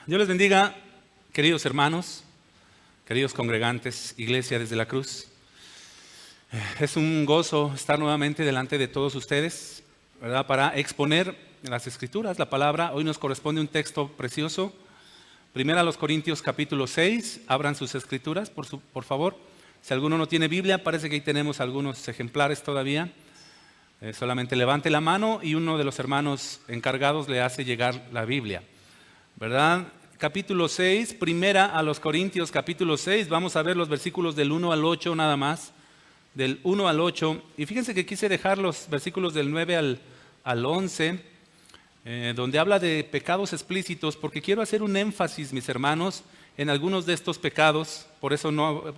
Dios les bendiga, queridos hermanos, queridos congregantes, Iglesia desde la Cruz. Es un gozo estar nuevamente delante de todos ustedes, ¿verdad? Para exponer las Escrituras, la palabra. Hoy nos corresponde un texto precioso. Primera a los Corintios capítulo 6. Abran sus Escrituras, por favor. Si alguno no tiene Biblia, parece que ahí tenemos algunos ejemplares todavía. Solamente levante la mano y uno de los hermanos encargados le hace llegar la Biblia, ¿verdad? Capítulo 6, primera a los Corintios capítulo 6, vamos a ver los versículos del 1 al 8 nada más, del 1 al 8, y fíjense que quise dejar los versículos del 9 al 11, donde habla de pecados explícitos, porque quiero hacer un énfasis, mis hermanos, en algunos de estos pecados. Por eso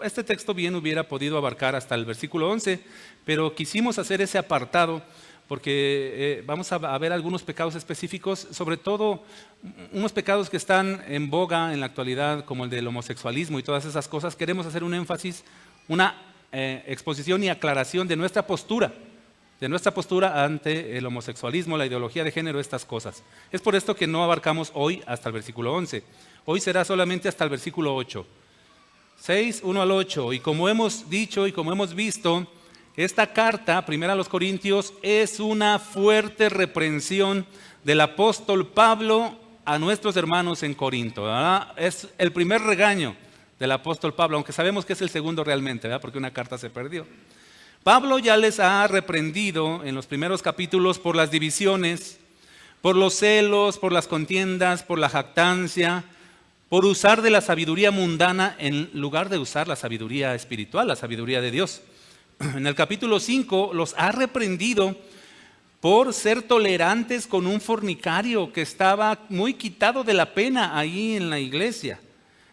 este texto bien hubiera podido abarcar hasta el versículo 11, pero quisimos hacer ese apartado, porque vamos a ver algunos pecados específicos, sobre todo unos pecados que están en boga en la actualidad, como el del homosexualismo y todas esas cosas. Queremos hacer un énfasis, una exposición y aclaración de nuestra postura ante el homosexualismo, la ideología de género, estas cosas. Es por esto que no abarcamos hoy hasta el versículo 11. Hoy será solamente hasta el versículo 8. 6, 1 al 8. Y como hemos dicho y como hemos visto, esta carta, primera a los Corintios, es una fuerte reprensión del apóstol Pablo a nuestros hermanos en Corinto, ¿verdad? Es el primer regaño del apóstol Pablo, aunque sabemos que es el segundo realmente, ¿verdad? Porque una carta se perdió. Pablo ya les ha reprendido en los primeros capítulos por las divisiones, por los celos, por las contiendas, por la jactancia, por usar de la sabiduría mundana en lugar de usar la sabiduría espiritual, la sabiduría de Dios. En el capítulo 5 los ha reprendido por ser tolerantes con un fornicario que estaba muy quitado de la pena ahí en la iglesia.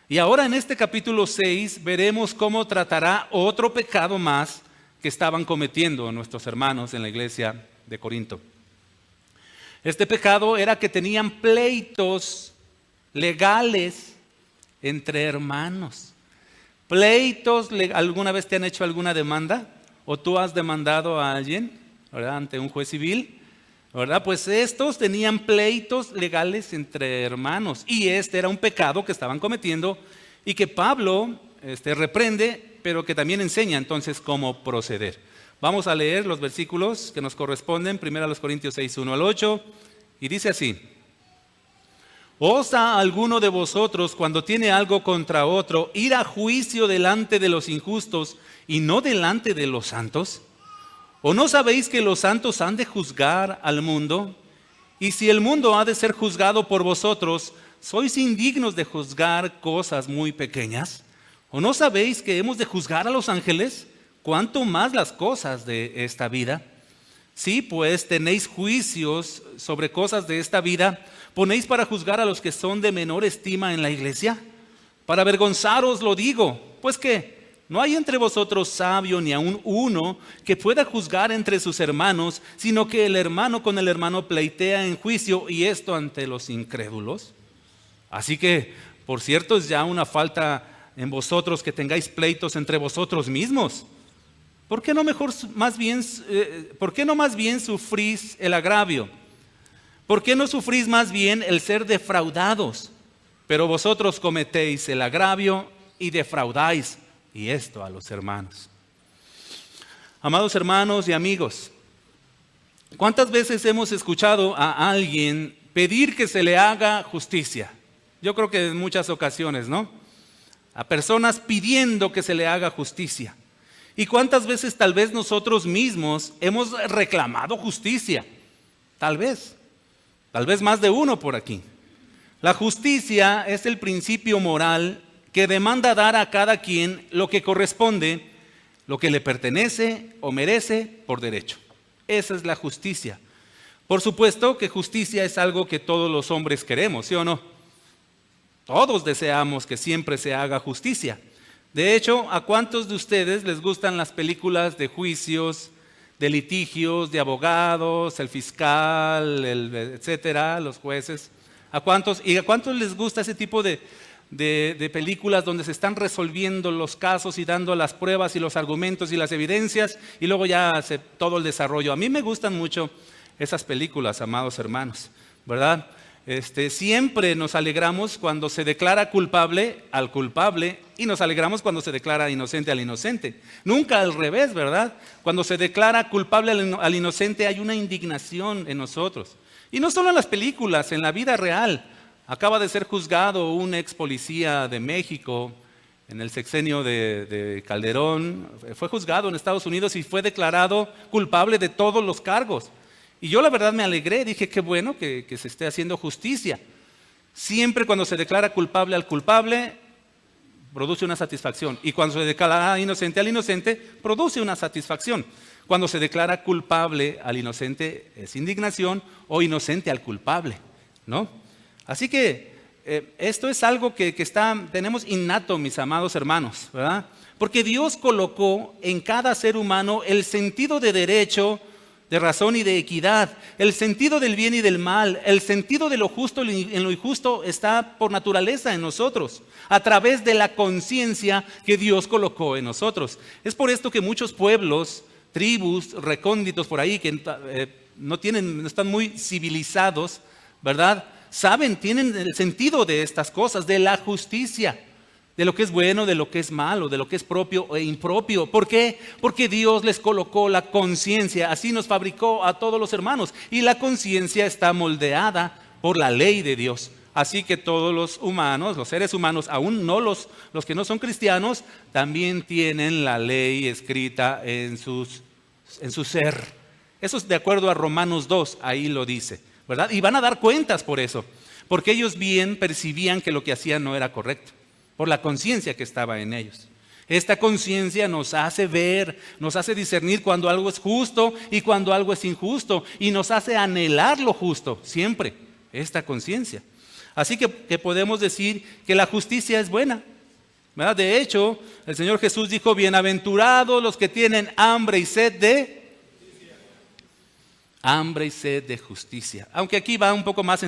Y ahora en este capítulo 6 veremos cómo tratará otro pecado más que estaban cometiendo nuestros hermanos en la iglesia de Corinto. Este pecado era que tenían pleitos legales entre hermanos. Pleitos, ¿alguna vez te han hecho alguna demanda? ¿O tú has demandado a alguien, ¿verdad? Ante un juez civil? ¿Verdad? Pues estos tenían pleitos legales entre hermanos. Y este era un pecado que estaban cometiendo y que Pablo reprende, pero que también enseña entonces cómo proceder. Vamos a leer los versículos que nos corresponden, 1 Corintios 6, 1 al 8, y dice así: ¿Osa alguno de vosotros, cuando tiene algo contra otro, ir a juicio delante de los injustos y no delante de los santos? ¿O no sabéis que los santos han de juzgar al mundo? Y si el mundo ha de ser juzgado por vosotros, ¿sois indignos de juzgar cosas muy pequeñas? ¿O no sabéis que hemos de juzgar a los ángeles? ¿Cuánto más las cosas de esta vida? Sí, pues tenéis juicios sobre cosas de esta vida. ¿Ponéis para juzgar a los que son de menor estima en la iglesia? Para avergonzaros lo digo, pues que no hay entre vosotros sabio ni aun uno que pueda juzgar entre sus hermanos, sino que el hermano con el hermano pleitea en juicio, y esto ante los incrédulos. Así que, por cierto, es ya una falta en vosotros que tengáis pleitos entre vosotros mismos. ¿Por qué no más bien sufrís el agravio? ¿Por qué no sufrís más bien el ser defraudados? Pero vosotros cometéis el agravio y defraudáis, y esto a los hermanos. Amados hermanos y amigos, ¿cuántas veces hemos escuchado a alguien pedir que se le haga justicia? Yo creo que en muchas ocasiones, ¿no? A personas pidiendo que se le haga justicia. ¿Y cuántas veces tal vez nosotros mismos hemos reclamado justicia? Tal vez más de uno por aquí. La justicia es el principio moral que demanda dar a cada quien lo que corresponde, lo que le pertenece o merece por derecho. Esa es la justicia. Por supuesto que justicia es algo que todos los hombres queremos, ¿sí o no? Todos deseamos que siempre se haga justicia. De hecho, ¿a cuántos de ustedes les gustan las películas de juicios, de litigios, de abogados, el fiscal, etcétera, los jueces? ¿A cuántos les gusta ese tipo de películas donde se están resolviendo los casos y dando las pruebas y los argumentos y las evidencias y luego ya hace todo el desarrollo? A mí me gustan mucho esas películas, amados hermanos, ¿verdad? Siempre nos alegramos cuando se declara culpable al culpable y nos alegramos cuando se declara inocente al inocente. Nunca al revés, ¿verdad? Cuando se declara culpable al inocente hay una indignación en nosotros. Y no solo en las películas, en la vida real. Acaba de ser juzgado un ex policía de México en el sexenio de Calderón. Fue juzgado en Estados Unidos y fue declarado culpable de todos los cargos. Y yo la verdad me alegré, dije qué bueno que se esté haciendo justicia. Siempre cuando se declara culpable al culpable, produce una satisfacción. Y cuando se declara inocente al inocente, produce una satisfacción. Cuando se declara culpable al inocente, es indignación, o inocente al culpable, ¿no? Así que esto es algo que tenemos innato, mis amados hermanos, ¿verdad? Porque Dios colocó en cada ser humano el sentido de derecho, de razón y de equidad, el sentido del bien y del mal, el sentido de lo justo y en lo injusto está por naturaleza en nosotros, a través de la conciencia que Dios colocó en nosotros. Es por esto que muchos pueblos, tribus, recónditos por ahí, que no están muy civilizados, ¿verdad? Tienen el sentido de estas cosas, de la justicia, de lo que es bueno, de lo que es malo, de lo que es propio e impropio. ¿Por qué? Porque Dios les colocó la conciencia, así nos fabricó a todos los hermanos. Y la conciencia está moldeada por la ley de Dios. Así que todos los humanos, los seres humanos, aún no los que no son cristianos, también tienen la ley escrita en su ser. Eso es de acuerdo a Romanos 2, ahí lo dice, ¿verdad? Y van a dar cuentas por eso, porque ellos bien percibían que lo que hacían no era correcto, por la conciencia que estaba en ellos. Esta conciencia nos hace ver, nos hace discernir cuando algo es justo y cuando algo es injusto, y nos hace anhelar lo justo, siempre, esta conciencia. Así que podemos decir que la justicia es buena, ¿verdad? De hecho, el Señor Jesús dijo, bienaventurados los que tienen hambre y sed de justicia. Aunque aquí va un poco más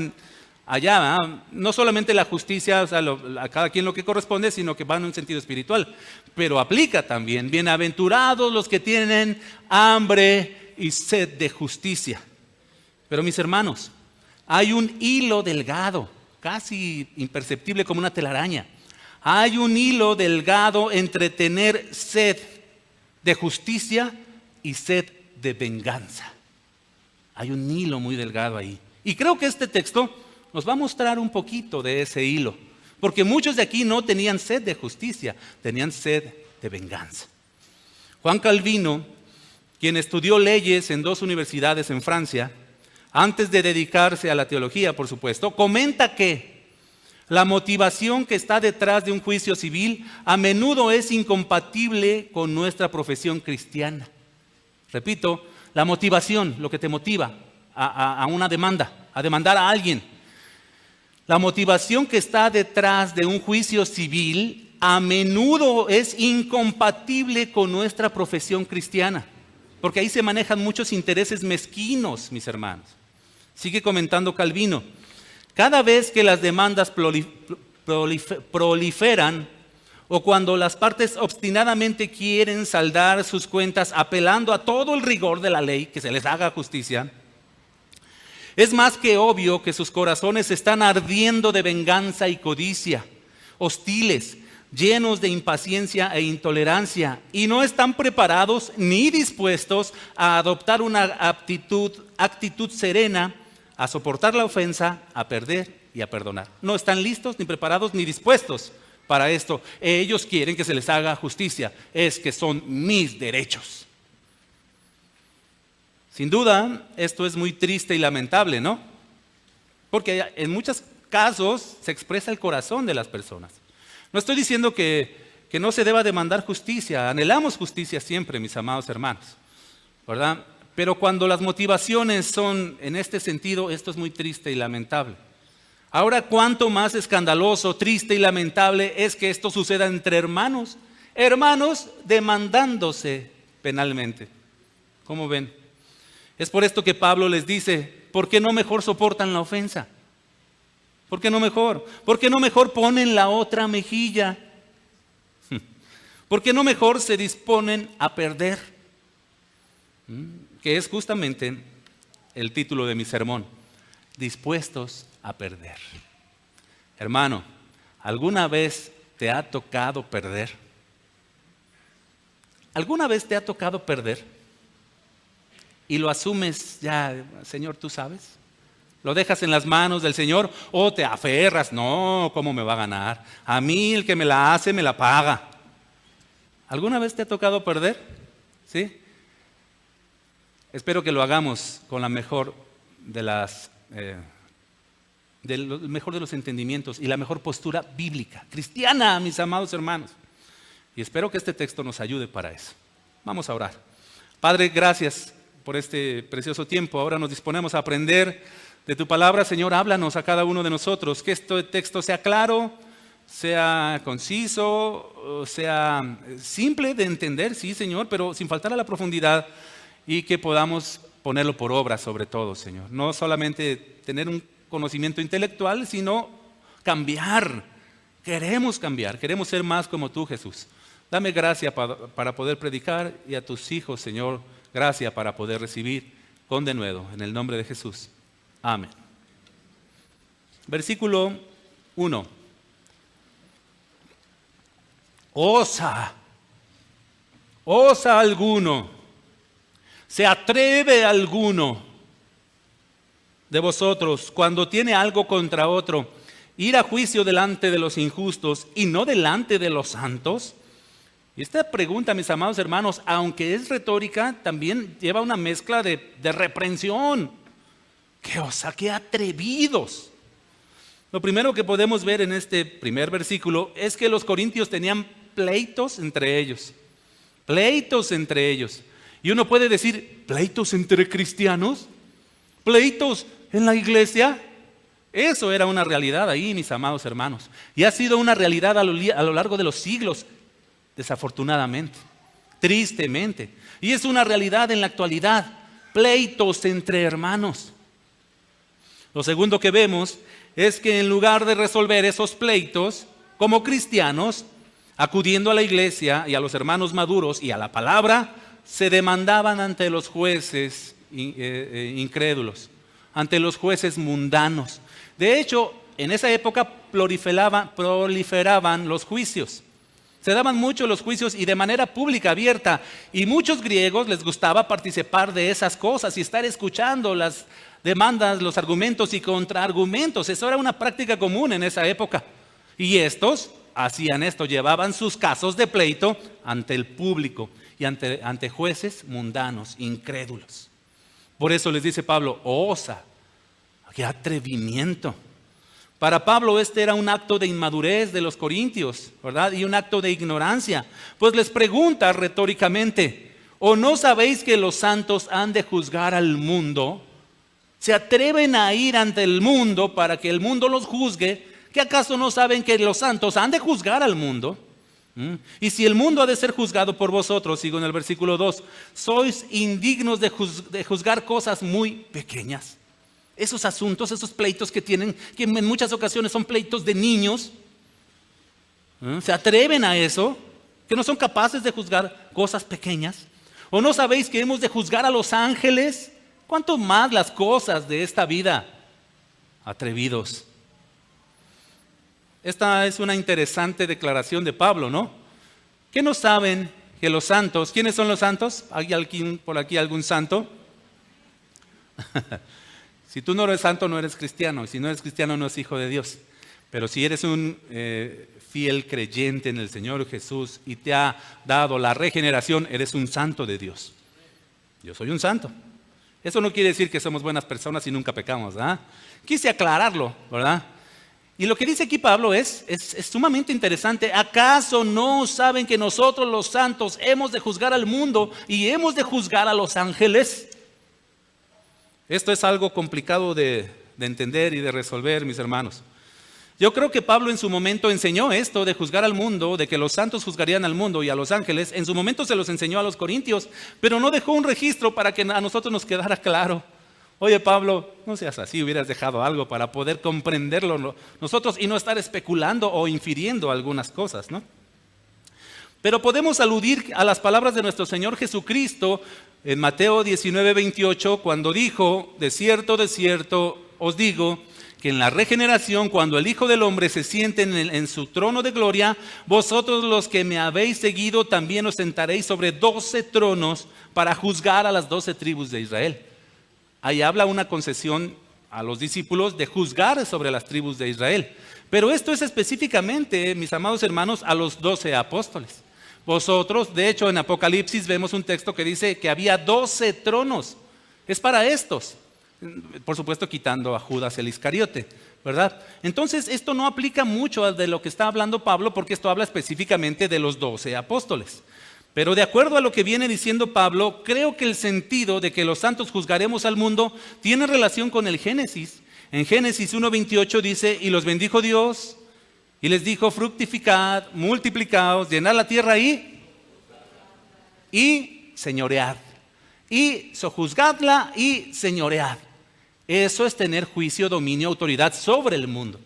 allá, ¿verdad? No solamente la justicia, o sea, a cada quien lo que corresponde, sino que va en un sentido espiritual. Pero aplica también, bienaventurados los que tienen hambre y sed de justicia. Pero mis hermanos, hay un hilo delgado, casi imperceptible como una telaraña. Hay un hilo delgado entre tener sed de justicia y sed de venganza. Hay un hilo muy delgado ahí. Y creo que este texto nos va a mostrar un poquito de ese hilo. Porque muchos de aquí no tenían sed de justicia, tenían sed de venganza. Juan Calvino, quien estudió leyes en 2 universidades en Francia, antes de dedicarse a la teología, por supuesto, comenta que la motivación que está detrás de un juicio civil a menudo es incompatible con nuestra profesión cristiana. Repito, la motivación, lo que te motiva a una demanda, a demandar a alguien. La motivación que está detrás de un juicio civil a menudo es incompatible con nuestra profesión cristiana, porque ahí se manejan muchos intereses mezquinos, mis hermanos. Sigue comentando Calvino. Cada vez que las demandas proliferan o cuando las partes obstinadamente quieren saldar sus cuentas apelando a todo el rigor de la ley, que se les haga justicia, es más que obvio que sus corazones están ardiendo de venganza y codicia, hostiles, llenos de impaciencia e intolerancia, y no están preparados ni dispuestos a adoptar una actitud serena, a soportar la ofensa, a perder y a perdonar. No están listos, ni preparados, ni dispuestos para esto. Ellos quieren que se les haga justicia. Es que son mis derechos. Sin duda, esto es muy triste y lamentable, ¿no? Porque en muchos casos se expresa el corazón de las personas. No estoy diciendo que no se deba demandar justicia. Anhelamos justicia siempre, mis amados hermanos, ¿verdad? Pero cuando las motivaciones son en este sentido, esto es muy triste y lamentable. Ahora, cuánto más escandaloso, triste y lamentable es que esto suceda entre hermanos demandándose penalmente. ¿Cómo ven? Es por esto que Pablo les dice, ¿por qué no mejor soportan la ofensa? ¿Por qué no mejor? ¿Por qué no mejor ponen la otra mejilla? ¿Por qué no mejor se disponen a perder? Que es justamente el título de mi sermón, dispuestos a perder. Hermano, ¿alguna vez te ha tocado perder? ¿Alguna vez te ha tocado perder? Y lo asumes ya, Señor, tú sabes. ¿Lo dejas en las manos del Señor o te aferras? No, ¿cómo me va a ganar? A mí el que me la hace, me la paga. ¿Alguna vez te ha tocado perder? ¿Sí? Espero que lo hagamos con la mejor de mejor de los entendimientos y la mejor postura bíblica, cristiana, mis amados hermanos. Y espero que este texto nos ayude para eso. Vamos a orar. Padre, gracias por este precioso tiempo. Ahora nos disponemos a aprender de tu palabra. Señor, háblanos a cada uno de nosotros. Que este texto sea claro, sea conciso, sea simple de entender, sí, Señor, pero sin faltar a la profundidad, y que podamos ponerlo por obra sobre todo, Señor. No solamente tener un conocimiento intelectual, sino cambiar. Queremos cambiar, queremos ser más como tú, Jesús. Dame gracia para poder predicar, y a tus hijos, Señor, gracia para poder recibir con denuedo. En el nombre de Jesús. Amén. Versículo 1. ¿Osa alguno? ¿Se atreve alguno de vosotros, cuando tiene algo contra otro, ir a juicio delante de los injustos y no delante de los santos? Y esta pregunta, mis amados hermanos, aunque es retórica, también lleva una mezcla de reprensión. ¡Qué atrevidos! Lo primero que podemos ver en este primer versículo es que los corintios tenían pleitos entre ellos. Pleitos entre ellos. Y uno puede decir, ¿pleitos entre cristianos? ¿Pleitos en la iglesia? Eso era una realidad ahí, mis amados hermanos. Y ha sido una realidad a lo largo de los siglos, desafortunadamente, tristemente. Y es una realidad en la actualidad, pleitos entre hermanos. Lo segundo que vemos es que en lugar de resolver esos pleitos como cristianos, acudiendo a la iglesia y a los hermanos maduros y a la palabra, se demandaban ante los jueces incrédulos, ante los jueces mundanos. De hecho, en esa época proliferaban los juicios. Se daban mucho los juicios y de manera pública, abierta. Y muchos griegos les gustaba participar de esas cosas y estar escuchando las demandas, los argumentos y contraargumentos. Eso era una práctica común en esa época. Y estos hacían esto, llevaban sus casos de pleito ante el público y ante jueces mundanos, incrédulos. Por eso les dice Pablo, osa, qué atrevimiento. Para Pablo este era un acto de inmadurez de los corintios, ¿verdad? Y un acto de ignorancia. Pues les pregunta retóricamente, ¿o no sabéis que los santos han de juzgar al mundo? ¿Se atreven a ir ante el mundo para que el mundo los juzgue? ¿Qué acaso no saben que los santos han de juzgar al mundo? Y si el mundo ha de ser juzgado por vosotros, sigo en el versículo 2, sois indignos de juzgar cosas muy pequeñas. Esos asuntos, esos pleitos que tienen, que en muchas ocasiones son pleitos de niños, ¿se atreven a eso? ¿Que no son capaces de juzgar cosas pequeñas? ¿O no sabéis que hemos de juzgar a los ángeles? ¿Cuánto más las cosas de esta vida? Atrevidos. Esta es una interesante declaración de Pablo, ¿no? ¿Qué no saben que los santos, quiénes son los santos? ¿Hay alguien por aquí, algún santo? Si tú no eres santo, no eres cristiano. Y si no eres cristiano, no eres hijo de Dios. Pero si eres un fiel creyente en el Señor Jesús y te ha dado la regeneración, eres un santo de Dios. Yo soy un santo. Eso no quiere decir que somos buenas personas y nunca pecamos, ¿verdad? Quise aclararlo, ¿verdad? Y lo que dice aquí Pablo es sumamente interesante. ¿Acaso no saben que nosotros los santos hemos de juzgar al mundo y hemos de juzgar a los ángeles? Esto es algo complicado de entender y de resolver, mis hermanos. Yo creo que Pablo en su momento enseñó esto de juzgar al mundo, de que los santos juzgarían al mundo y a los ángeles. En su momento se los enseñó a los corintios, pero no dejó un registro para que a nosotros nos quedara claro. Oye, Pablo, no seas así, hubieras dejado algo para poder comprenderlo nosotros y no estar especulando o infiriendo algunas cosas, ¿no? Pero podemos aludir a las palabras de nuestro Señor Jesucristo en Mateo 19:28, cuando dijo, de cierto os digo, que en la regeneración, cuando el Hijo del Hombre se siente en su trono de gloria, vosotros los que me habéis seguido también os sentaréis sobre 12 tronos para juzgar a las 12 tribus de Israel. Ahí habla una concesión a los discípulos de juzgar sobre las tribus de Israel. Pero esto es específicamente, mis amados hermanos, a los 12 apóstoles. Vosotros, de hecho, en Apocalipsis vemos un texto que dice que había 12 tronos. Es para estos. Por supuesto, quitando a Judas el Iscariote, ¿verdad? Entonces, esto no aplica mucho de lo que está hablando Pablo, porque esto habla específicamente de los 12 apóstoles. Pero de acuerdo a lo que viene diciendo Pablo, creo que el sentido de que los santos juzgaremos al mundo tiene relación con el Génesis. En Génesis 1:28 dice, y los bendijo Dios, y les dijo, fructificad, multiplicaos, llenad la tierra y señoread. Y sojuzgadla y señoread. Eso es tener juicio, dominio, autoridad sobre el mundo.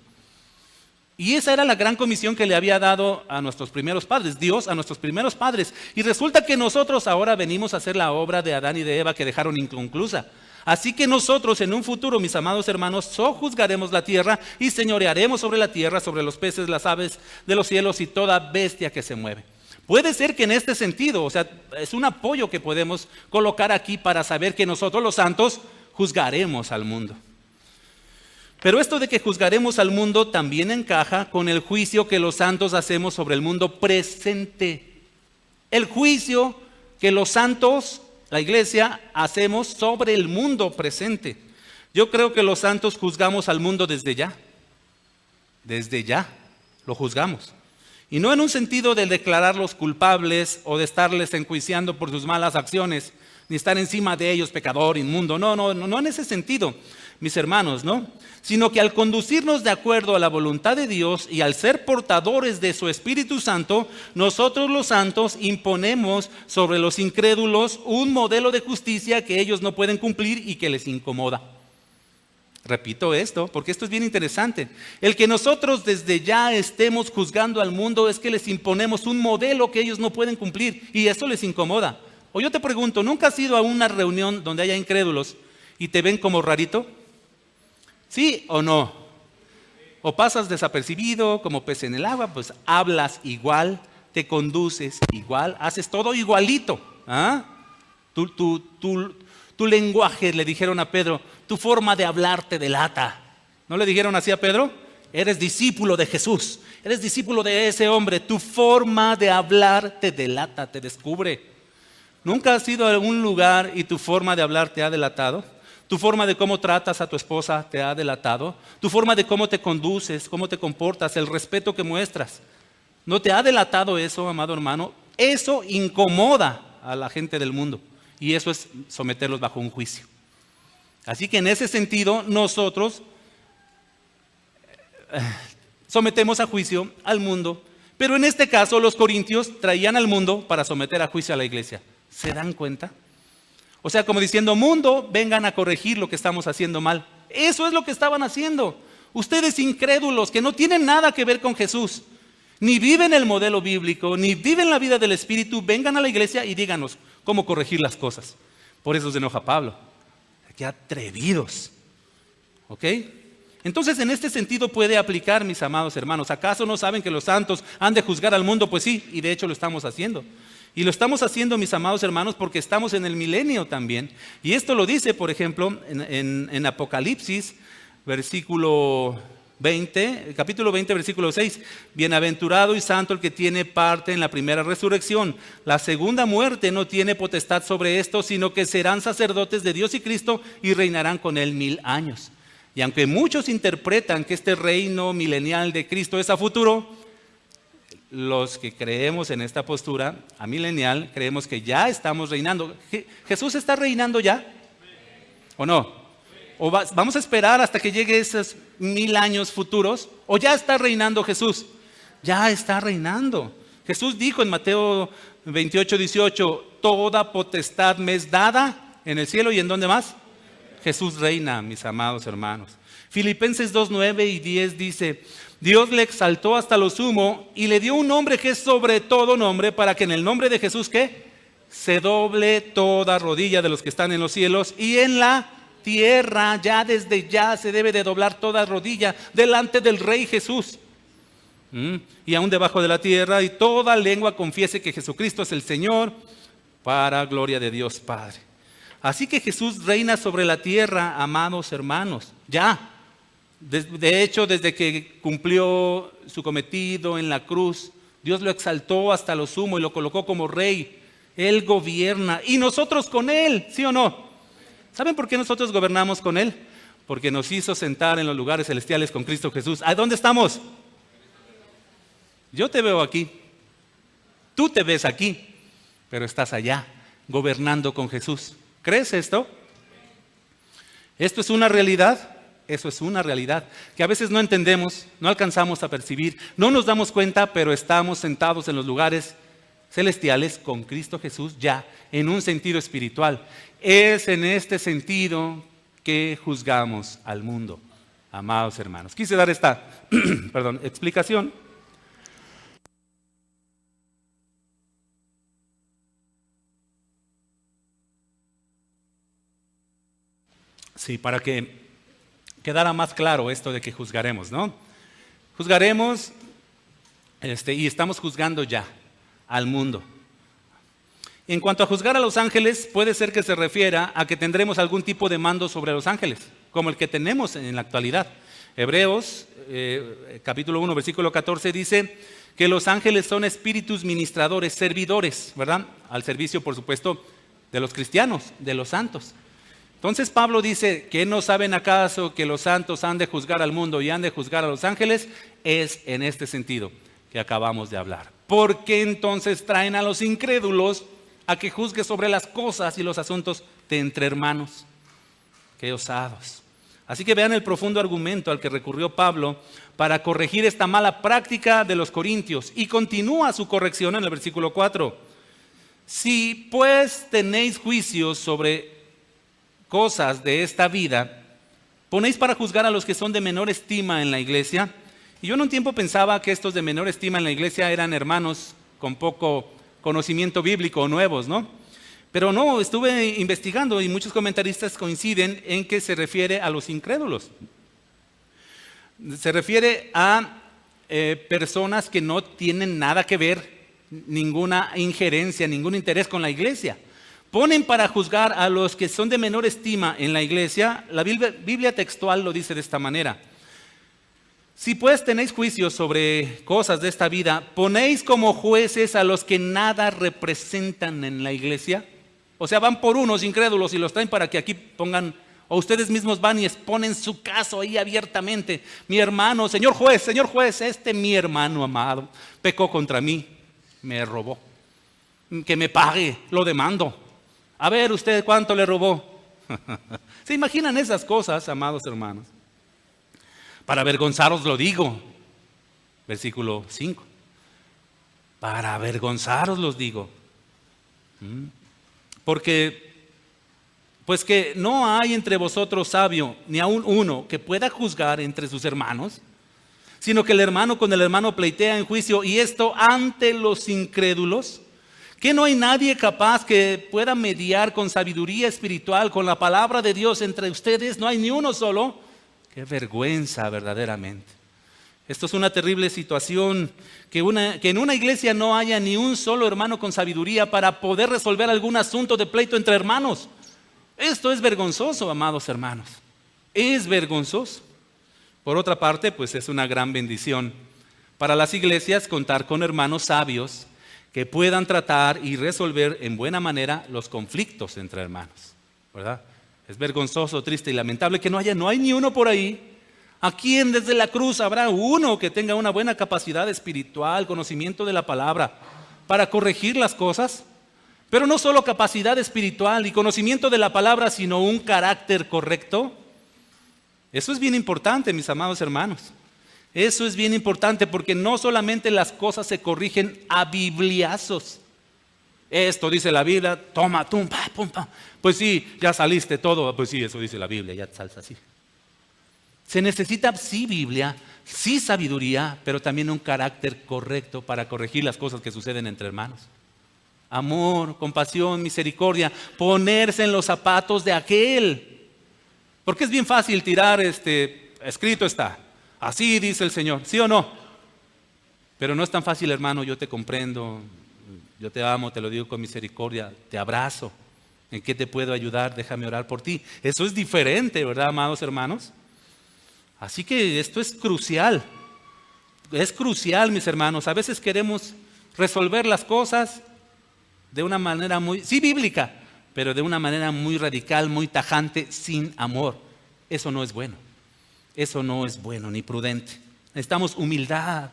Y esa era la gran comisión que le había dado a nuestros primeros padres, Dios a nuestros primeros padres. Y resulta que nosotros ahora venimos a hacer la obra de Adán y de Eva que dejaron inconclusa. Así que nosotros en un futuro, mis amados hermanos, sojuzgaremos la tierra y señorearemos sobre la tierra, sobre los peces, las aves de los cielos y toda bestia que se mueve. Puede ser que en este sentido, o sea, es un apoyo que podemos colocar aquí para saber que nosotros los santos juzgaremos al mundo. Pero esto de que juzgaremos al mundo también encaja con el juicio que los santos hacemos sobre el mundo presente. El juicio que los santos, la iglesia, hacemos sobre el mundo presente. Yo creo que los santos juzgamos al mundo desde ya. Desde ya lo juzgamos. Y no en un sentido de declararlos culpables o de estarles enjuiciando por sus malas acciones, ni estar encima de ellos, pecador, inmundo. No en ese sentido, mis hermanos, ¿no? Sino que al conducirnos de acuerdo a la voluntad de Dios y al ser portadores de su Espíritu Santo, nosotros los santos imponemos sobre los incrédulos un modelo de justicia que ellos no pueden cumplir y que les incomoda. Repito esto, porque esto es bien interesante. El que nosotros desde ya estemos juzgando al mundo es que les imponemos un modelo que ellos no pueden cumplir y eso les incomoda. O yo te pregunto, ¿nunca has ido a una reunión donde haya incrédulos y te ven como rarito? ¿Sí o no? O pasas desapercibido como pez en el agua, pues hablas igual, te conduces igual, haces todo igualito. ¿Ah? Tu lenguaje, le dijeron a Pedro, tu forma de hablar te delata. ¿No le dijeron así a Pedro? Eres discípulo de Jesús, eres discípulo de ese hombre, tu forma de hablar te delata, te descubre. ¿Nunca has ido a algún lugar y tu forma de hablar te ha delatado? ¿Tu forma de cómo tratas a tu esposa te ha delatado? ¿Tu forma de cómo te conduces, cómo te comportas, el respeto que muestras? ¿No te ha delatado eso, amado hermano? Eso incomoda a la gente del mundo y eso es someterlos bajo un juicio. Así que en ese sentido nosotros sometemos a juicio al mundo, pero en este caso los corintios traían al mundo para someter a juicio a la iglesia. ¿Se dan cuenta? O sea, como diciendo, mundo, vengan a corregir lo que estamos haciendo mal. Eso es lo que estaban haciendo. Ustedes incrédulos que no tienen nada que ver con Jesús, ni viven el modelo bíblico, ni viven la vida del Espíritu, vengan a la iglesia y díganos cómo corregir las cosas. Por eso se enoja Pablo. ¡Qué atrevidos! ¿Ok? Entonces, en este sentido puede aplicar, mis amados hermanos. ¿Acaso no saben que los santos han de juzgar al mundo? Pues sí, y de hecho lo estamos haciendo. Y lo estamos haciendo, mis amados hermanos, porque estamos en el milenio también. Y esto lo dice, por ejemplo, en Apocalipsis, capítulo 20, versículo 6. Bienaventurado y santo el que tiene parte en la primera resurrección. La segunda muerte no tiene potestad sobre esto, sino que serán sacerdotes de Dios y Cristo y reinarán con él 1000 años. Y aunque muchos interpretan que este reino milenial de Cristo es a futuro, los que creemos en esta postura amilenial, creemos que ya estamos reinando. ¿Jesús está reinando ya? ¿O no? ¿O vamos a esperar hasta que llegue esos 1000 años futuros? ¿O ya está reinando Jesús? Ya está reinando. Jesús dijo en Mateo 28:18, toda potestad me es dada en el cielo y en dónde más. Jesús reina, mis amados hermanos. Filipenses 2:9 y 10 dice, Dios le exaltó hasta lo sumo y le dio un nombre que es sobre todo nombre, para que en el nombre de Jesús, ¿qué? Se doble toda rodilla de los que están en los cielos y en la tierra, ya desde ya se debe de doblar toda rodilla delante del Rey Jesús. Y aún debajo de la tierra, y toda lengua confiese que Jesucristo es el Señor, para gloria de Dios Padre. Así que Jesús reina sobre la tierra, amados hermanos, ya. De hecho, desde que cumplió su cometido en la cruz, Dios lo exaltó hasta lo sumo y lo colocó como rey. Él gobierna y nosotros con Él, ¿sí o no? ¿Saben por qué nosotros gobernamos con Él? Porque nos hizo sentar en los lugares celestiales con Cristo Jesús. ¿A dónde estamos? Yo te veo aquí, tú te ves aquí, pero estás allá, gobernando con Jesús. ¿Crees esto? ¿Esto es una realidad? Eso es una realidad que a veces no entendemos, no alcanzamos a percibir, no nos damos cuenta, pero estamos sentados en los lugares celestiales con Cristo Jesús ya en un sentido espiritual. Es en este sentido que juzgamos al mundo, amados hermanos. Quise dar esta explicación. Sí, para que quedara más claro esto de que juzgaremos, ¿no? Juzgaremos, y estamos juzgando ya al mundo. En cuanto a juzgar a los ángeles, puede ser que se refiera a que tendremos algún tipo de mando sobre los ángeles, como el que tenemos en la actualidad. Hebreos, capítulo 1, versículo 14, dice que los ángeles son espíritus ministradores, servidores, ¿verdad? Al servicio, por supuesto, de los cristianos, de los santos. Entonces Pablo dice, ¿qué no saben acaso que los santos han de juzgar al mundo y han de juzgar a los ángeles? Es en este sentido que acabamos de hablar. ¿Por qué entonces traen a los incrédulos a que juzgue sobre las cosas y los asuntos de entre hermanos? ¡Qué osados! Así que vean el profundo argumento al que recurrió Pablo para corregir esta mala práctica de los corintios. Y continúa su corrección en el versículo 4. Si pues tenéis juicios sobre cosas de esta vida, ponéis para juzgar a los que son de menor estima en la iglesia. Y yo en un tiempo pensaba que estos de menor estima en la iglesia eran hermanos con poco conocimiento bíblico o nuevos, ¿no? Pero no, estuve investigando y muchos comentaristas coinciden en que se refiere a los incrédulos. Se refiere a personas que no tienen nada que ver, ninguna injerencia, ningún interés con la iglesia. Ponen para juzgar a los que son de menor estima en la iglesia. La Biblia textual lo dice de esta manera. Si pues tenéis juicios sobre cosas de esta vida, ponéis como jueces a los que nada representan en la iglesia. O sea, van por unos incrédulos y los traen para que aquí pongan, o ustedes mismos van y exponen su caso ahí abiertamente. Mi hermano, señor juez, mi hermano amado, pecó contra mí, me robó. Que me pague, lo demando. A ver, ¿usted cuánto le robó? ¿Se imaginan esas cosas, amados hermanos? Para avergonzaros lo digo. Versículo 5. Para avergonzaros los digo. Porque, pues que no hay entre vosotros sabio, ni aun uno que pueda juzgar entre sus hermanos, sino que el hermano con el hermano pleitea en juicio, y esto ante los incrédulos. ¿Que no hay nadie capaz que pueda mediar con sabiduría espiritual, con la palabra de Dios entre ustedes? No hay ni uno solo. ¡Qué vergüenza verdaderamente! Esto es una terrible situación, que en una iglesia no haya ni un solo hermano con sabiduría para poder resolver algún asunto de pleito entre hermanos. Esto es vergonzoso, amados hermanos. Es vergonzoso. Por otra parte, pues es una gran bendición para las iglesias contar con hermanos sabios que puedan tratar y resolver en buena manera los conflictos entre hermanos, ¿verdad? Es vergonzoso, triste y lamentable que no hay ni uno por ahí. ¿A quién desde la cruz habrá uno que tenga una buena capacidad espiritual, conocimiento de la palabra, para corregir las cosas? Pero no solo capacidad espiritual y conocimiento de la palabra, sino un carácter correcto. Eso es bien importante, mis amados hermanos. Eso es bien importante porque no solamente las cosas se corrigen a bibliazos. Esto dice la Biblia, toma, tum, pa, pum, pa. Pues sí, ya saliste todo. Pues sí, eso dice la Biblia, ya salsa así. Se necesita sí Biblia, sí sabiduría, pero también un carácter correcto para corregir las cosas que suceden entre hermanos. Amor, compasión, misericordia, ponerse en los zapatos de aquel Porque es bien fácil tirar, escrito está, así dice el Señor, ¿sí o no? Pero no es tan fácil, hermano, yo te comprendo, yo te amo, te lo digo con misericordia, te abrazo. ¿En qué te puedo ayudar? Déjame orar por ti. Eso es diferente, ¿verdad, amados hermanos? Así que esto es crucial. Es crucial, mis hermanos. A veces queremos resolver las cosas de una manera muy, sí, bíblica, pero de una manera muy radical, muy tajante, sin amor. Eso no es bueno. Eso no es bueno ni prudente. Necesitamos humildad,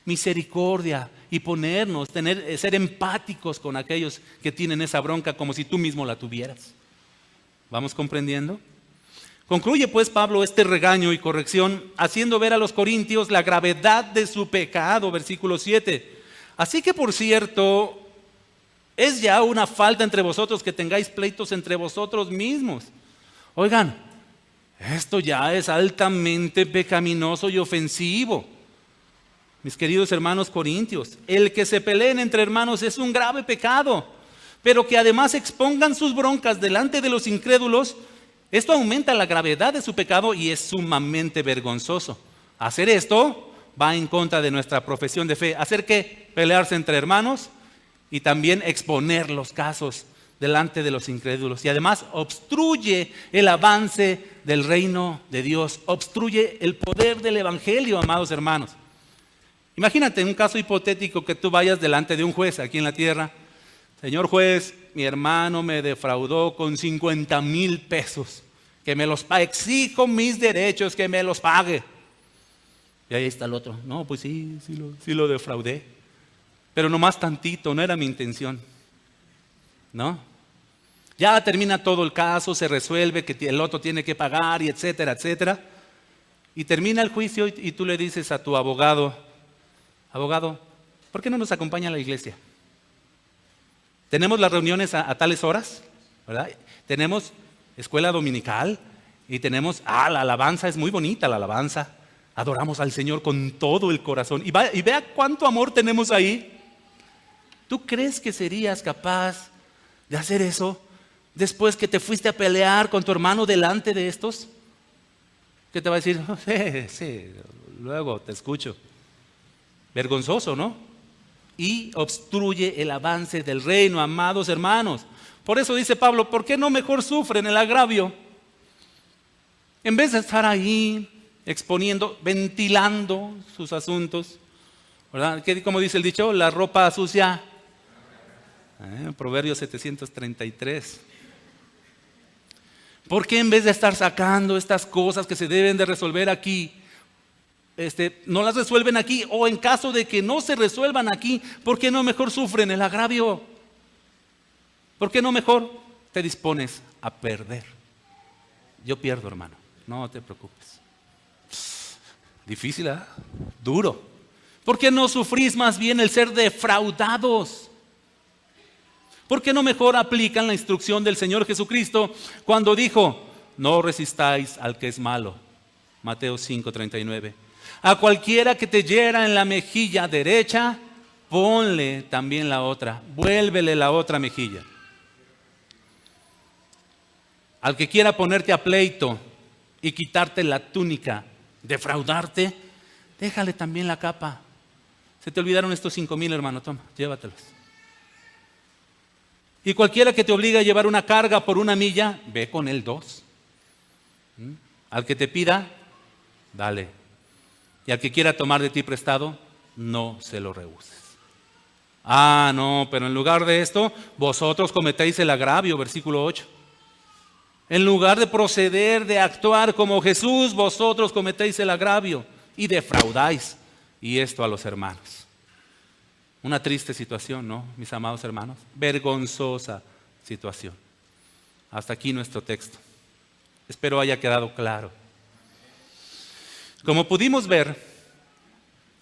misericordia y ponernos, ser empáticos con aquellos que tienen esa bronca como si tú mismo la tuvieras. ¿Vamos comprendiendo? Concluye pues Pablo este regaño y corrección haciendo ver a los corintios la gravedad de su pecado, versículo 7. Así que por cierto, es ya una falta entre vosotros que tengáis pleitos entre vosotros mismos. Oigan, esto ya es altamente pecaminoso y ofensivo. Mis queridos hermanos corintios, el que se peleen entre hermanos es un grave pecado, pero que además expongan sus broncas delante de los incrédulos, esto aumenta la gravedad de su pecado y es sumamente vergonzoso. Hacer esto va en contra de nuestra profesión de fe. ¿Hacer qué? Pelearse entre hermanos y también exponer los casos delante de los incrédulos. Y además obstruye el avance del reino de Dios, obstruye el poder del evangelio, amados hermanos. Imagínate un caso hipotético que tú vayas delante de un juez aquí en la tierra. Señor juez, mi hermano me defraudó con 50,000 pesos. Que me los pague, exijo mis derechos, que me los pague. Y ahí está el otro. No, pues sí lo defraudé. Pero nomás tantito, no era mi intención. ¿No? Ya termina todo el caso, se resuelve que el otro tiene que pagar y etcétera, etcétera. Y termina el juicio y tú le dices a tu abogado, ¿por qué no nos acompaña a la iglesia? Tenemos las reuniones a tales horas, ¿verdad? Tenemos escuela dominical y tenemos, la alabanza es muy bonita, la alabanza. Adoramos al Señor con todo el corazón. Y vea cuánto amor tenemos ahí. ¿Tú crees que serías capaz de hacer eso después que te fuiste a pelear con tu hermano delante de estos? ¿Qué te va a decir? Sí, luego te escucho. Vergonzoso, ¿no? Y obstruye el avance del reino, amados hermanos. Por eso dice Pablo, ¿por qué no mejor sufren el agravio? En vez de estar ahí exponiendo, ventilando sus asuntos, ¿verdad? ¿Cómo dice el dicho? La ropa sucia. Proverbios 733. ¿Por qué en vez de estar sacando estas cosas que se deben de resolver aquí, no las resuelven aquí? O en caso de que no se resuelvan aquí, ¿por qué no mejor sufren el agravio? ¿Por qué no mejor te dispones a perder? Yo pierdo, hermano, no te preocupes. Difícil, ¿eh? Duro. ¿Por qué no sufrís más bien el ser defraudados? ¿Por qué no mejor aplican la instrucción del Señor Jesucristo cuando dijo, no resistáis al que es malo? Mateo 5:39. A cualquiera que te hiera en la mejilla derecha, ponle también la otra, vuélvele la otra mejilla. Al que quiera ponerte a pleito y quitarte la túnica, defraudarte, déjale también la capa. Se te olvidaron estos 5,000, hermano, toma, llévatelos. Y cualquiera que te obligue a llevar una carga por 1 milla, ve con él 2. Al que te pida, dale. Y al que quiera tomar de ti prestado, no se lo rehuses. No, pero en lugar de esto, vosotros cometéis el agravio, versículo 8. En lugar de proceder, de actuar como Jesús, vosotros cometéis el agravio y defraudáis. Y esto a los hermanos. Una triste situación, ¿no, mis amados hermanos? Vergonzosa situación. Hasta aquí nuestro texto. Espero haya quedado claro. Como pudimos ver,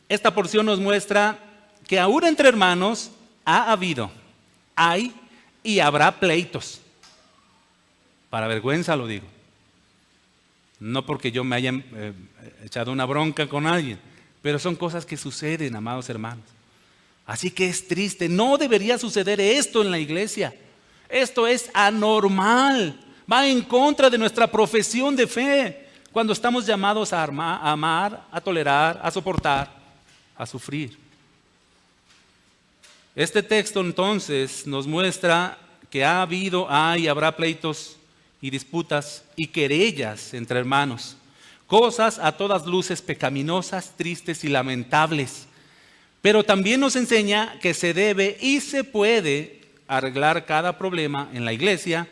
esta porción nos muestra que aún entre hermanos ha habido, hay y habrá pleitos. Para vergüenza lo digo. No porque yo me haya echado una bronca con alguien, pero son cosas que suceden, amados hermanos. Así que es triste, no debería suceder esto en la iglesia. Esto es anormal. Va en contra de nuestra profesión de fe cuando estamos llamados a amar, a tolerar, a soportar, a sufrir. Este texto entonces nos muestra que ha habido, hay y habrá pleitos y disputas y querellas entre hermanos. Cosas a todas luces pecaminosas, tristes y lamentables. Pero también nos enseña que se debe y se puede arreglar cada problema en la iglesia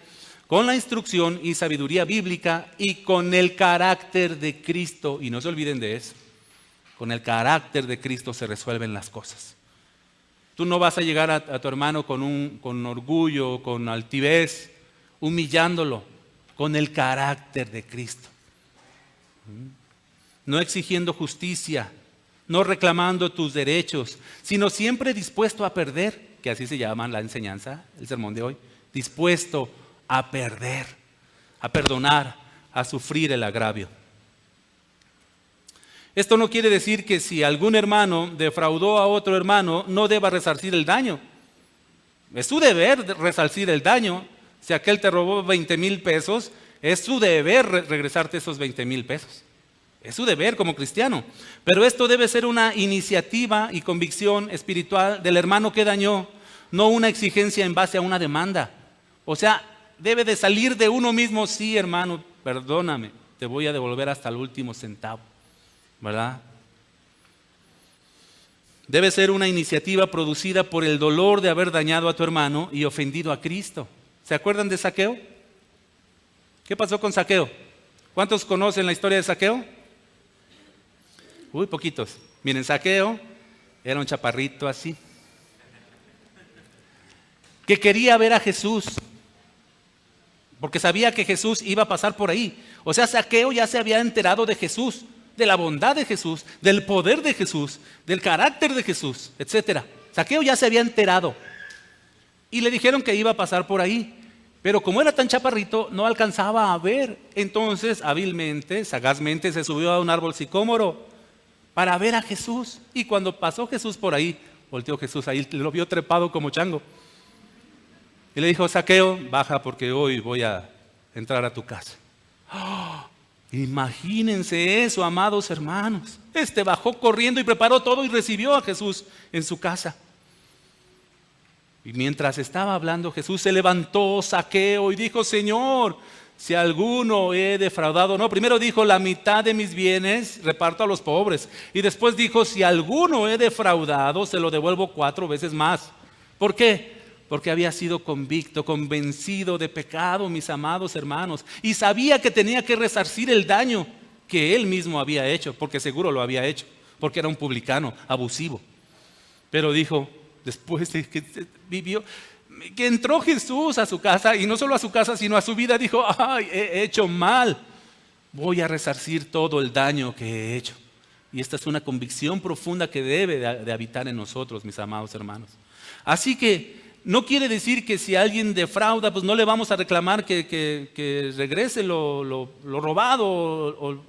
con la instrucción y sabiduría bíblica y con el carácter de Cristo. Y no se olviden de eso. Con el carácter de Cristo se resuelven las cosas. Tú no vas a llegar a tu hermano con orgullo, con altivez, humillándolo, con el carácter de Cristo. No exigiendo justicia, no reclamando tus derechos, sino siempre dispuesto a perder, que así se llama la enseñanza, el sermón de hoy, dispuesto a perder, a perdonar, a sufrir el agravio. Esto no quiere decir que si algún hermano defraudó a otro hermano, no deba resarcir el daño. Es su deber resarcir el daño. Si aquel te robó 20,000 pesos, es su deber regresarte esos 20,000 pesos. Es su deber como cristiano. Pero esto debe ser una iniciativa y convicción espiritual del hermano que dañó, no una exigencia en base a una demanda. O sea, debe de salir de uno mismo, sí hermano, perdóname, te voy a devolver hasta el último centavo. ¿Verdad? Debe ser una iniciativa producida por el dolor de haber dañado a tu hermano y ofendido a Cristo. ¿Se acuerdan de Zaqueo? ¿Qué pasó con Zaqueo? ¿Cuántos conocen la historia de Zaqueo? Uy, poquitos. Miren, Zaqueo era un chaparrito así, que quería ver a Jesús, porque sabía que Jesús iba a pasar por ahí. O sea, Zaqueo ya se había enterado de Jesús, de la bondad de Jesús, del poder de Jesús, del carácter de Jesús, etc. Zaqueo ya se había enterado y le dijeron que iba a pasar por ahí, pero como era tan chaparrito no alcanzaba a ver. Entonces hábilmente, sagazmente se subió a un árbol sicómoro para ver a Jesús, y cuando pasó Jesús por ahí, volteó Jesús ahí, lo vio trepado como chango y le dijo: Zaqueo, baja porque hoy voy a entrar a tu casa. ¡Oh! Imagínense eso, amados hermanos. Bajó corriendo y preparó todo y recibió a Jesús en su casa. Y mientras estaba hablando, Jesús se levantó, Zaqueo, y dijo: Señor, si alguno he defraudado, no, primero dijo: la mitad de mis bienes reparto a los pobres. Y después dijo: si alguno he defraudado, se lo devuelvo 4 veces más. ¿Por qué? Porque había sido convicto, convencido de pecado, mis amados hermanos, y sabía que tenía que resarcir el daño que él mismo había hecho, porque seguro lo había hecho, porque era un publicano abusivo. Pero dijo, después de que vivió, que entró Jesús a su casa, y no solo a su casa, sino a su vida, dijo: ay, he hecho mal, voy a resarcir todo el daño que he hecho. Y esta es una convicción profunda que debe de habitar en nosotros, mis amados hermanos. Así que no quiere decir que si alguien defrauda, pues no le vamos a reclamar que regrese lo robado o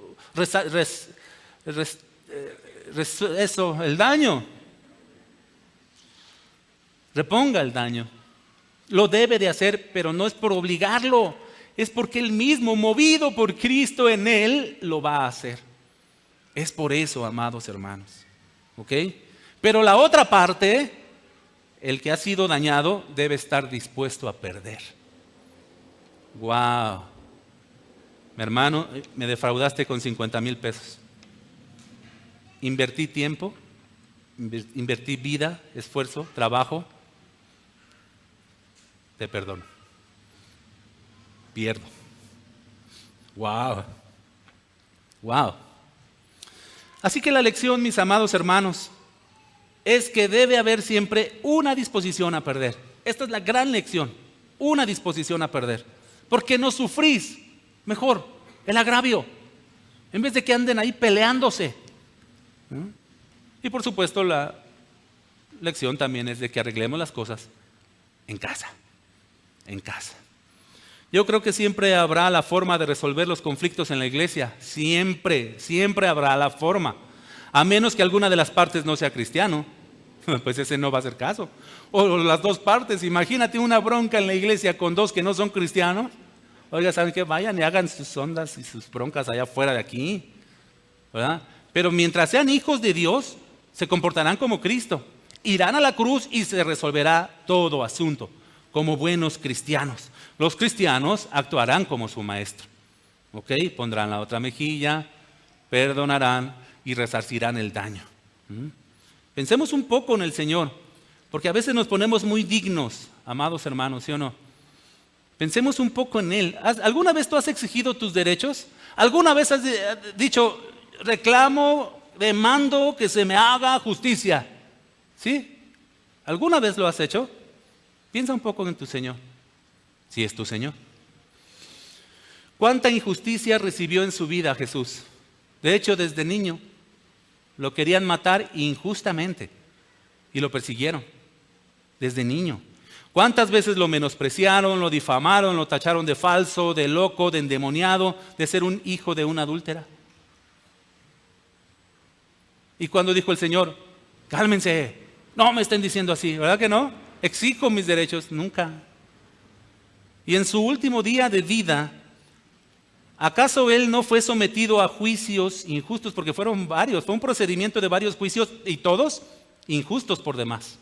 el daño. Reponga el daño. Lo debe de hacer, pero no es por obligarlo. Es porque él mismo, movido por Cristo en él, lo va a hacer. Es por eso, amados hermanos. ¿Ok? Pero la otra parte, el que ha sido dañado debe estar dispuesto a perder. Wow. Mi hermano, me defraudaste con 50,000 pesos. Invertí tiempo, invertí vida, esfuerzo, trabajo. Te perdono. Pierdo. Wow. Wow. Así que la lección, mis amados hermanos, es que debe haber siempre una disposición a perder. Esta es la gran lección, una disposición a perder. Porque no sufrís mejor el agravio, en vez de que anden ahí peleándose. Y por supuesto la lección también es de que arreglemos las cosas en casa. En casa. Yo creo que siempre habrá la forma de resolver los conflictos en la iglesia. Siempre habrá la forma. A menos que alguna de las partes no sea cristiano. Pues ese no va a hacer caso. O las dos partes. Imagínate una bronca en la iglesia con dos que no son cristianos. Oiga, ¿saben qué? Vayan y hagan sus ondas y sus broncas allá afuera de aquí, ¿verdad? Pero mientras sean hijos de Dios, se comportarán como Cristo. Irán a la cruz y se resolverá todo asunto, como buenos cristianos. Los cristianos actuarán como su maestro. ¿Ok? Pondrán la otra mejilla, perdonarán y resarcirán el daño. Pensemos un poco en el Señor, porque a veces nos ponemos muy dignos, amados hermanos, ¿sí o no? Pensemos un poco en Él. ¿Alguna vez tú has exigido tus derechos? ¿Alguna vez has dicho, reclamo, demando que se me haga justicia? ¿Sí? ¿Alguna vez lo has hecho? Piensa un poco en tu Señor, si es tu Señor. ¿Cuánta injusticia recibió en su vida Jesús? De hecho, desde niño lo querían matar injustamente y lo persiguieron desde niño. ¿Cuántas veces lo menospreciaron, lo difamaron, lo tacharon de falso, de loco, de endemoniado, de ser un hijo de una adúltera? Y cuando dijo el Señor, cálmense, no me estén diciendo así, ¿verdad que no? Exijo mis derechos, nunca. Y en su último día de vida, ¿acaso Él no fue sometido a juicios injustos? Porque fueron varios, fue un procedimiento de varios juicios y todos injustos por demás.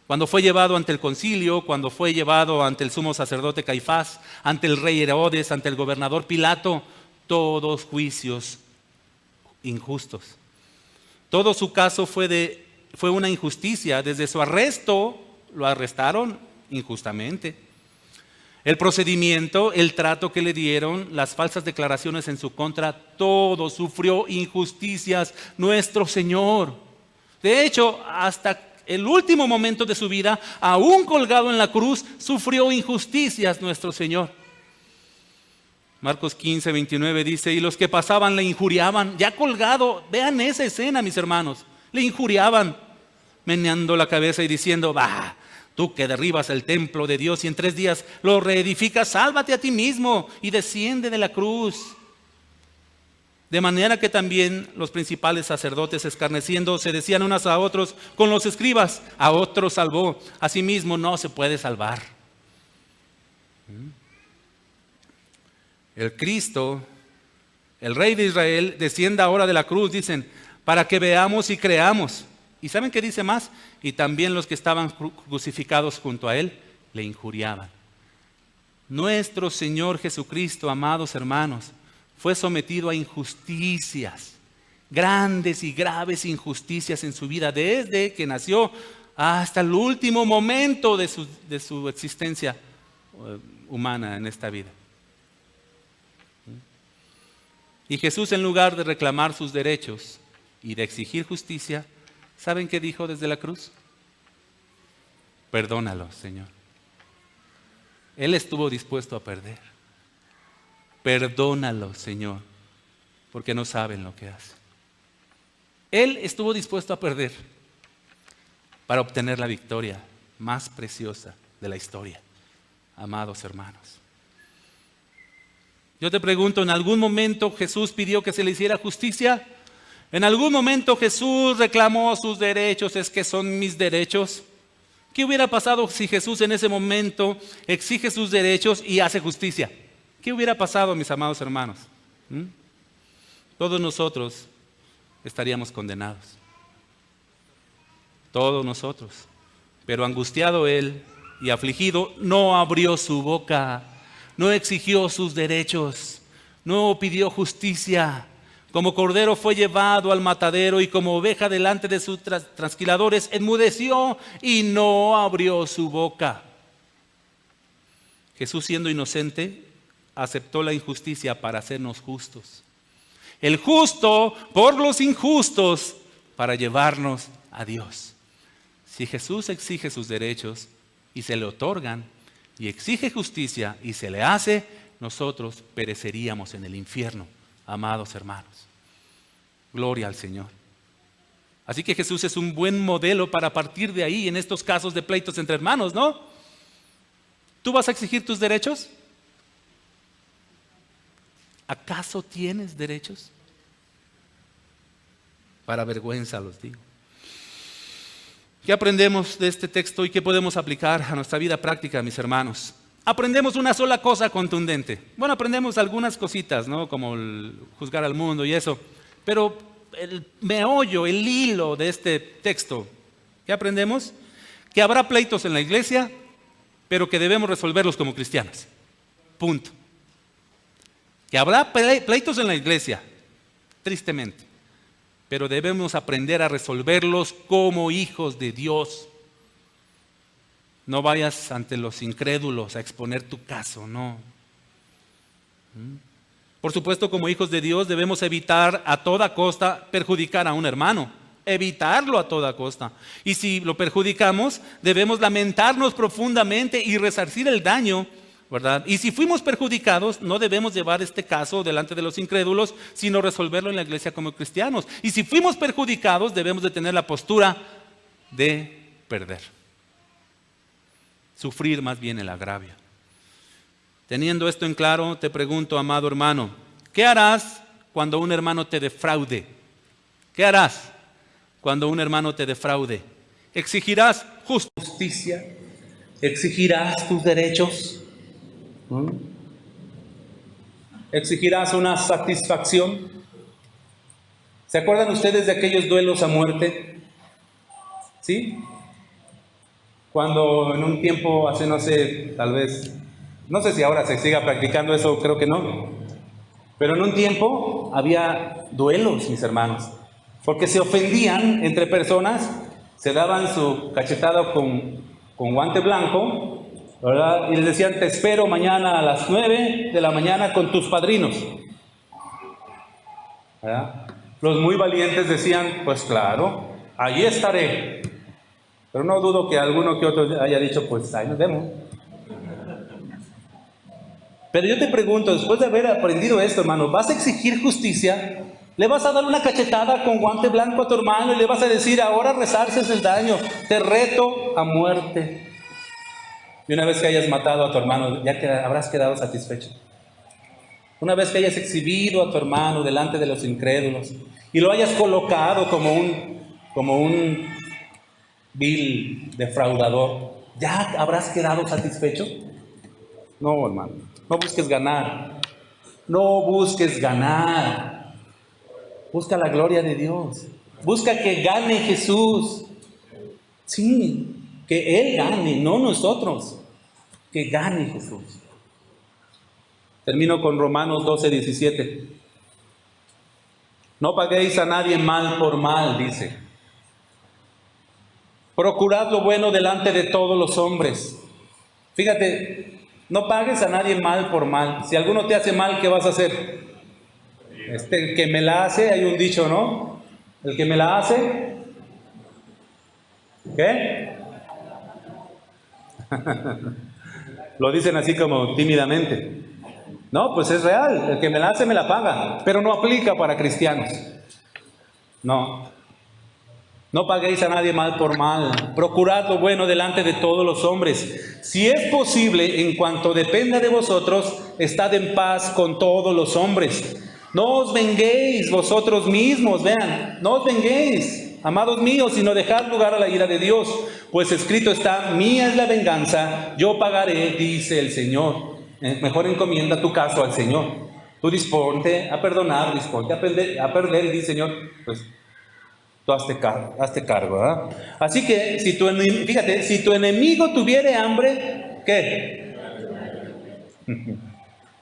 Cuando fue llevado ante el concilio, cuando fue llevado ante el sumo sacerdote Caifás, ante el rey Herodes, ante el gobernador Pilato, todos juicios injustos. Todo su caso fue una injusticia. Desde su arresto, lo arrestaron injustamente. El procedimiento, el trato que le dieron, las falsas declaraciones en su contra, todo sufrió injusticias nuestro Señor. De hecho, hasta el último momento de su vida, aún colgado en la cruz, sufrió injusticias nuestro Señor. Marcos 15, 29 dice, y los que pasaban le injuriaban, ya colgado, vean esa escena, mis hermanos, le injuriaban, meneando la cabeza y diciendo, bah, tú que derribas el templo de Dios y en 3 días lo reedificas, sálvate a ti mismo y desciende de la cruz. De manera que también los principales sacerdotes, escarneciendo, se decían unos a otros con los escribas, a otros salvó, a sí mismo no se puede salvar. El Cristo, el Rey de Israel, descienda ahora de la cruz, dicen, para que veamos y creamos. ¿Y saben qué dice más? Y también los que estaban crucificados junto a Él, le injuriaban. Nuestro Señor Jesucristo, amados hermanos, fue sometido a injusticias, grandes y graves injusticias en su vida, desde que nació hasta el último momento de su existencia humana en esta vida. Y Jesús, en lugar de reclamar sus derechos y de exigir justicia, ¿saben qué dijo desde la cruz? Perdónalo, Señor. Él estuvo dispuesto a perder. Perdónalo, Señor, porque no saben lo que hacen. Él estuvo dispuesto a perder para obtener la victoria más preciosa de la historia, amados hermanos. Yo te pregunto, ¿en algún momento Jesús pidió que se le hiciera justicia? ¿En algún momento Jesús reclamó sus derechos? Es que son mis derechos. ¿Qué hubiera pasado si Jesús en ese momento exige sus derechos y hace justicia? ¿Qué hubiera pasado, mis amados hermanos? Todos nosotros estaríamos condenados. Todos nosotros. Pero angustiado Él y afligido, no abrió su boca, no exigió sus derechos, no pidió justicia. Como cordero fue llevado al matadero y como oveja delante de sus trasquiladores, enmudeció y no abrió su boca. Jesús, siendo inocente, aceptó la injusticia para hacernos justos. El justo por los injustos para llevarnos a Dios. Si Jesús exige sus derechos y se le otorgan, y exige justicia y se le hace, nosotros pereceríamos en el infierno, amados hermanos. Gloria al Señor. Así que Jesús es un buen modelo para partir de ahí en estos casos de pleitos entre hermanos, ¿no? ¿Tú vas a exigir tus derechos? ¿Acaso tienes derechos? Para vergüenza los digo. ¿Qué aprendemos de este texto y qué podemos aplicar a nuestra vida práctica, mis hermanos? aprendemos una sola cosa contundente. Bueno, aprendemos algunas cositas, ¿no? Como el juzgar al mundo y eso. Pero el meollo, el hilo de este texto, ¿qué aprendemos? Que habrá pleitos en la iglesia, pero que debemos resolverlos como cristianos. Punto. Que habrá pleitos en la iglesia, tristemente, pero debemos aprender a resolverlos como hijos de Dios. No vayas ante los incrédulos a exponer tu caso, no. Por supuesto, como hijos de Dios debemos evitar a toda costa perjudicar a un hermano. Evitarlo a toda costa. Y si lo perjudicamos, debemos lamentarnos profundamente y resarcir el daño, ¿verdad? Y si fuimos perjudicados, no debemos llevar este caso delante de los incrédulos, sino resolverlo en la iglesia como cristianos. Y si fuimos perjudicados, debemos de tener la postura de perder. Sufrir más bien el agravio. Teniendo esto en claro, te pregunto, amado hermano, ¿qué harás cuando un hermano te defraude? ¿Qué harás cuando un hermano te defraude? ¿Exigirás justicia? ¿Exigirás tus derechos? ¿Exigirás una satisfacción? ¿Se acuerdan ustedes de aquellos duelos a muerte? ¿Sí? Cuando en un tiempo, hace no sé, tal vez, no sé si ahora se siga practicando eso, creo que no. Pero en un tiempo había duelos, mis hermanos, porque se ofendían entre personas, se daban su cachetada con guante blanco, ¿verdad? Y les decían, te espero mañana a las 9 de la mañana con tus padrinos, ¿verdad? Los muy valientes decían, pues claro, allí estaré. Pero no dudo que alguno que otro haya dicho, pues ahí nos vemos. Pero yo te pregunto, después de haber aprendido esto, hermano, ¿vas a exigir justicia? ¿Le vas a dar una cachetada con guante blanco a tu hermano y le vas a decir, ahora resarces el daño, te reto a muerte? Y una vez que hayas matado a tu hermano, ya habrás quedado satisfecho. Una vez que hayas exhibido a tu hermano delante de los incrédulos y lo hayas colocado como un vil defraudador, ¿ya habrás quedado satisfecho? No, hermano, no busques ganar. No busques ganar. Busca la gloria de Dios. Busca que gane Jesús. Sí, que Él gane, no nosotros. Que gane Jesús. Termino con Romanos 12:17. No paguéis a nadie mal por mal, dice. Procurad lo bueno delante de todos los hombres. Fíjate, no pagues a nadie mal por mal. Si alguno te hace mal, ¿qué vas a hacer? El que me la hace, hay un dicho, ¿no? El que me la hace, ¿qué? Lo dicen así como tímidamente. No, pues es real. El que me la hace, me la paga. Pero no aplica para cristianos. No. No paguéis a nadie mal por mal. Procurad lo bueno delante de todos los hombres. Si es posible, en cuanto dependa de vosotros, estad en paz con todos los hombres. No os venguéis vosotros mismos, vean, no os venguéis, amados míos, sino dejad lugar a la ira de Dios. Pues escrito está, mía es la venganza, yo pagaré, dice el Señor. Mejor encomienda tu caso al Señor. Tú disponte a perdonar, disponte a perder, dice Señor, pues tú hazte cargo, ¿verdad? Así que, fíjate, si tu enemigo tuviere hambre, ¿qué?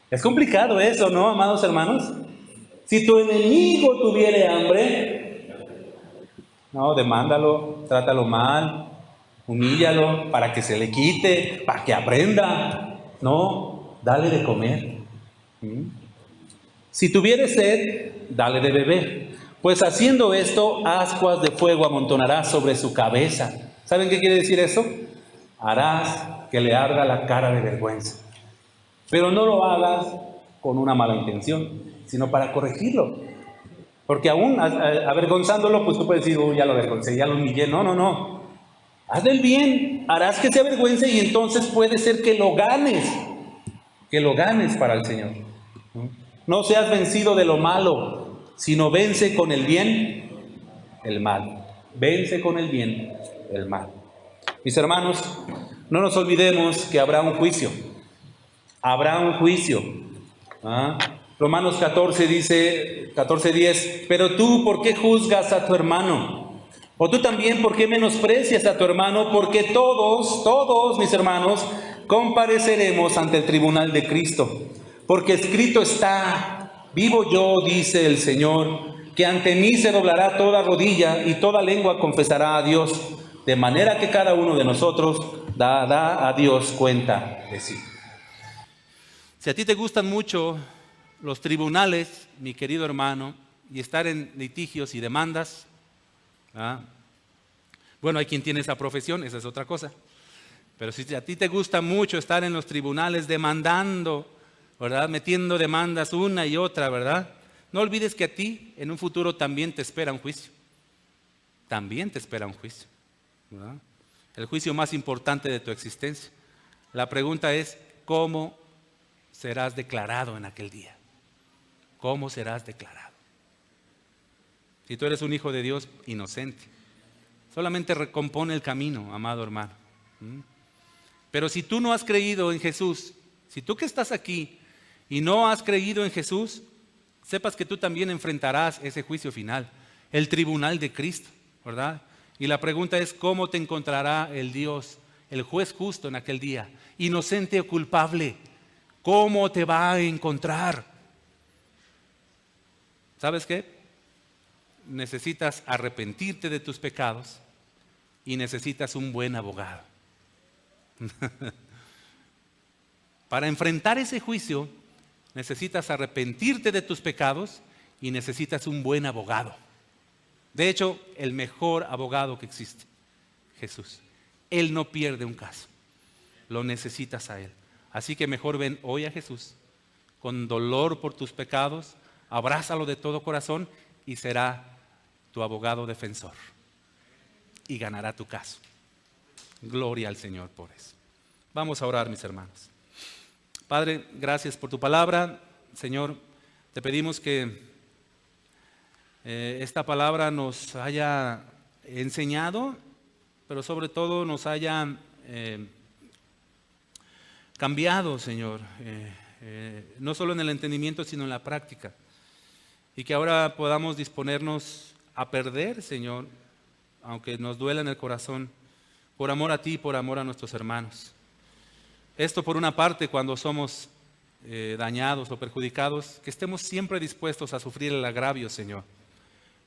Es complicado eso, ¿no, amados hermanos? Si tu enemigo tuviere hambre, no, demándalo, trátalo mal, humíllalo para que se le quite, para que aprenda. No, dale de comer. Si tuviere sed, dale de beber. Pues haciendo esto, ascuas de fuego amontonarás sobre su cabeza. ¿Saben qué quiere decir eso? Harás que le arda la cara de vergüenza. Pero no lo hagas con una mala intención, sino para corregirlo. Porque aún avergonzándolo, pues tú puedes decir, ya lo avergoncé, ya lo humillé. No, no, no. Hazle el bien, harás que se avergüence y entonces puede ser que lo ganes para el Señor. No seas vencido de lo malo, sino vence con el bien el mal. Vence con el bien el mal. Mis hermanos, no nos olvidemos que habrá un juicio. Habrá un juicio. ¿Ah? Romanos 14 dice, 14:10, pero tú, ¿por qué juzgas a tu hermano? O tú también, ¿por qué menosprecias a tu hermano? Porque todos, mis hermanos, compareceremos ante el tribunal de Cristo. Porque escrito está, vivo yo, dice el Señor, que ante mí se doblará toda rodilla y toda lengua confesará a Dios, de manera que cada uno de nosotros da a Dios cuenta de sí. Si a ti te gustan mucho los tribunales, mi querido hermano, y estar en litigios y demandas, ¿ah? Bueno, hay quien tiene esa profesión, esa es otra cosa. Pero si a ti te gusta mucho estar en los tribunales demandando, ¿verdad? Metiendo demandas una y otra, ¿verdad? No olvides que a ti en un futuro también te espera un juicio. También te espera un juicio, ¿verdad? El juicio más importante de tu existencia. La pregunta es, ¿cómo serás declarado en aquel día? ¿Cómo serás declarado? Si tú eres un hijo de Dios inocente, solamente recompone el camino, amado hermano. Pero si tú no has creído en Jesús, si tú que estás aquí y no has creído en Jesús, sepas que tú también enfrentarás ese juicio final, el tribunal de Cristo, ¿verdad? Y la pregunta es, ¿cómo te encontrará el Dios, el juez justo en aquel día? Inocente o culpable, ¿cómo te va a encontrar? ¿Sabes qué? Necesitas arrepentirte de tus pecados y necesitas un buen abogado. Para enfrentar ese juicio, necesitas arrepentirte de tus pecados y necesitas un buen abogado. De hecho, el mejor abogado que existe, Jesús. Él no pierde un caso, lo necesitas a Él. Así que mejor ven hoy a Jesús, con dolor por tus pecados, abrázalo de todo corazón y será tu abogado defensor. Y ganará tu caso. Gloria al Señor por eso. Vamos a orar, mis hermanos. Padre, gracias por tu palabra. Señor, te pedimos que esta palabra nos haya enseñado, pero sobre todo nos haya cambiado, Señor, no solo en el entendimiento, sino en la práctica. Y que ahora podamos disponernos a perder, Señor, aunque nos duela en el corazón, por amor a ti, por amor a nuestros hermanos. Esto por una parte cuando somos dañados o perjudicados, que estemos siempre dispuestos a sufrir el agravio, Señor.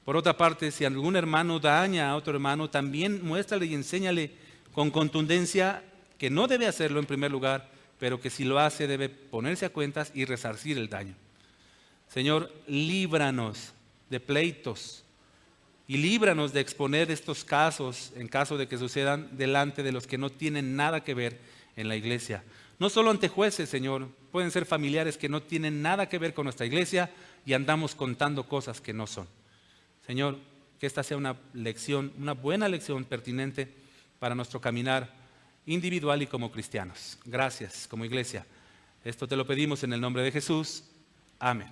Por otra parte, si algún hermano daña a otro hermano, también muéstrale y enséñale con contundencia que no debe hacerlo en primer lugar, pero que si lo hace debe ponerse a cuentas y resarcir el daño. Señor, líbranos de pleitos y líbranos de exponer estos casos, en caso de que sucedan, delante de los que no tienen nada que ver en la iglesia. No solo ante jueces, Señor, pueden ser familiares que no tienen nada que ver con nuestra iglesia y andamos contando cosas que no son. Señor, que esta sea una lección, una buena lección pertinente para nuestro caminar individual y como cristianos. Gracias, como iglesia. Esto te lo pedimos en el nombre de Jesús. Amén.